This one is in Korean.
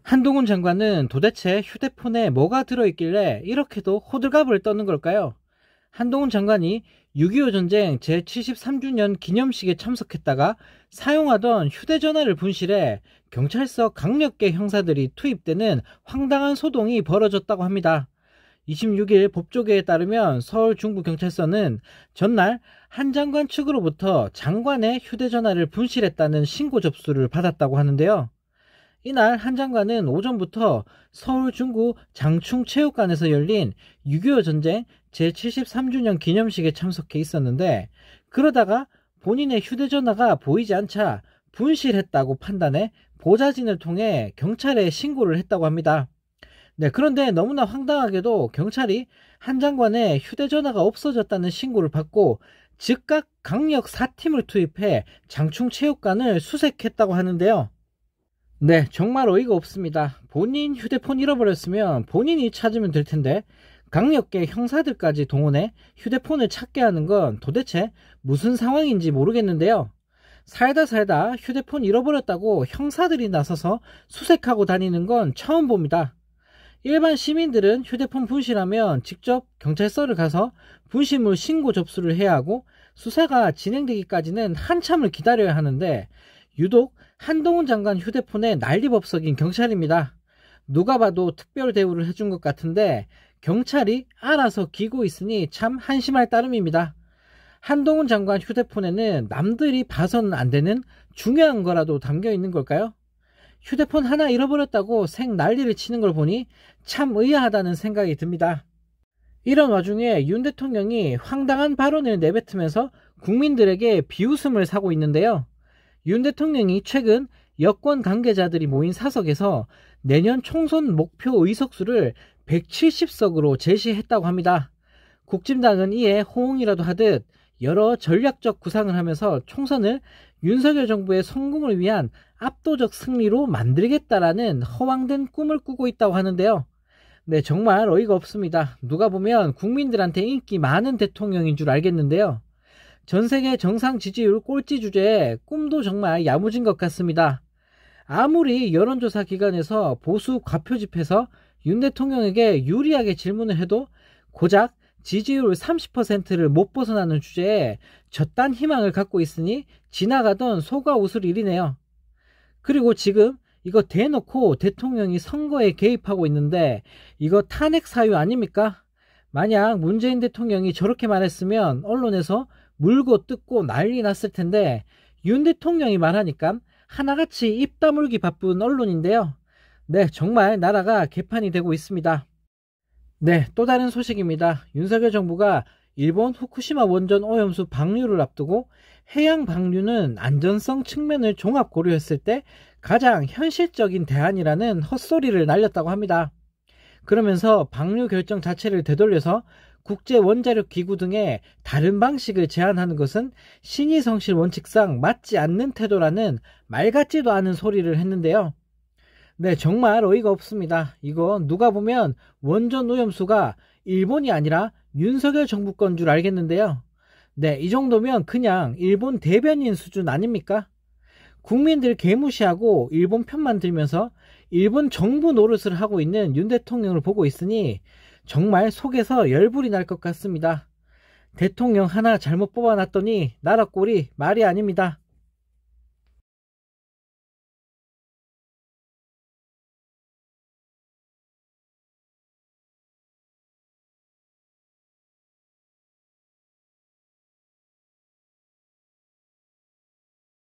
한동훈 장관은 도대체 휴대폰에 뭐가 들어있길래 이렇게도 호들갑을 떠는 걸까요? 한동훈 장관이 6.25 전쟁 제73주년 기념식에 참석했다가 사용하던 휴대전화를 분실해 경찰서 강력계 형사들이 투입되는 황당한 소동이 벌어졌다고 합니다. 26일 법조계에 따르면 서울 중부경찰서는 전날 한 장관 측으로부터 장관의 휴대전화를 분실했다는 신고 접수를 받았다고 하는데요. 이날 한 장관은 오전부터 서울 중구 장충체육관에서 열린 6.25 전쟁 제73주년 기념식에 참석해 있었는데, 그러다가 본인의 휴대전화가 보이지 않자 분실했다고 판단해 보좌진을 통해 경찰에 신고를 했다고 합니다. 그런데 너무나 황당하게도 경찰이 한 장관의 휴대전화가 없어졌다는 신고를 받고 즉각 강력 4팀을 투입해 장충체육관을 수색했다고 하는데요. 정말 어이가 없습니다. 본인 휴대폰 잃어버렸으면 본인이 찾으면 될 텐데 강력계 형사들까지 동원해 휴대폰을 찾게 하는 건 도대체 무슨 상황인지 모르겠는데요. 살다 휴대폰 잃어버렸다고 형사들이 나서서 수색하고 다니는 건 처음 봅니다. 일반 시민들은 휴대폰 분실하면 직접 경찰서를 가서 분실물 신고 접수를 해야 하고 수사가 진행되기까지는 한참을 기다려야 하는데, 유독 한동훈 장관 휴대폰에 난리법석인 경찰입니다. 누가 봐도 특별 대우를 해준 것 같은데 경찰이 알아서 기고 있으니 참 한심할 따름입니다. 한동훈 장관 휴대폰에는 남들이 봐서는 안 되는 중요한 거라도 담겨 있는 걸까요? 휴대폰 하나 잃어버렸다고 생 난리를 치는 걸 보니 참 의아하다는 생각이 듭니다. 이런 와중에 윤 대통령이 황당한 발언을 내뱉으면서 국민들에게 비웃음을 사고 있는데요. 윤 대통령이 최근 여권 관계자들이 모인 사석에서 내년 총선 목표 의석수를 170석으로 제시했다고 합니다. 국진당은 이에 호응이라도 하듯 여러 전략적 구상을 하면서 총선을 윤석열 정부의 성공을 위한 압도적 승리로 만들겠다라는 허황된 꿈을 꾸고 있다고 하는데요. 정말 어이가 없습니다. 누가 보면 국민들한테 인기 많은 대통령인 줄 알겠는데요. 전세계 정상 지지율 꼴찌 주제에 꿈도 정말 야무진 것 같습니다. 아무리 여론조사 기관에서 보수 과표집해서 윤 대통령에게 유리하게 질문을 해도 고작 지지율 30%를 못 벗어나는 주제에 저딴 희망을 갖고 있으니 지나가던 소가 웃을 일이네요. 그리고 지금 이거 대놓고 대통령이 선거에 개입하고 있는데 이거 탄핵 사유 아닙니까? 만약 문재인 대통령이 저렇게 말했으면 언론에서 물고 뜯고 난리 났을 텐데 윤 대통령이 말하니까 하나같이 입 다물기 바쁜 언론인데요. 정말 나라가 개판이 되고 있습니다. 또 다른 소식입니다. 윤석열 정부가 일본 후쿠시마 원전 오염수 방류를 앞두고 해양 방류는 안전성 측면을 종합 고려했을 때 가장 현실적인 대안이라는 헛소리를 날렸다고 합니다. 그러면서 방류 결정 자체를 되돌려서 국제원자력기구 등의 다른 방식을 제안하는 것은 신의성실 원칙상 맞지 않는 태도라는 말 같지도 않은 소리를 했는데요. 정말 어이가 없습니다. 이거 누가 보면 원전 오염수가 일본이 아니라 윤석열 정부 건 줄 알겠는데요. 이 정도면 그냥 일본 대변인 수준 아닙니까? 국민들 개무시하고 일본 편만 들면서 일본 정부 노릇을 하고 있는 윤 대통령을 보고 있으니 정말 속에서 열불이 날 것 같습니다. 대통령 하나 잘못 뽑아놨더니 나라 꼴이 말이 아닙니다.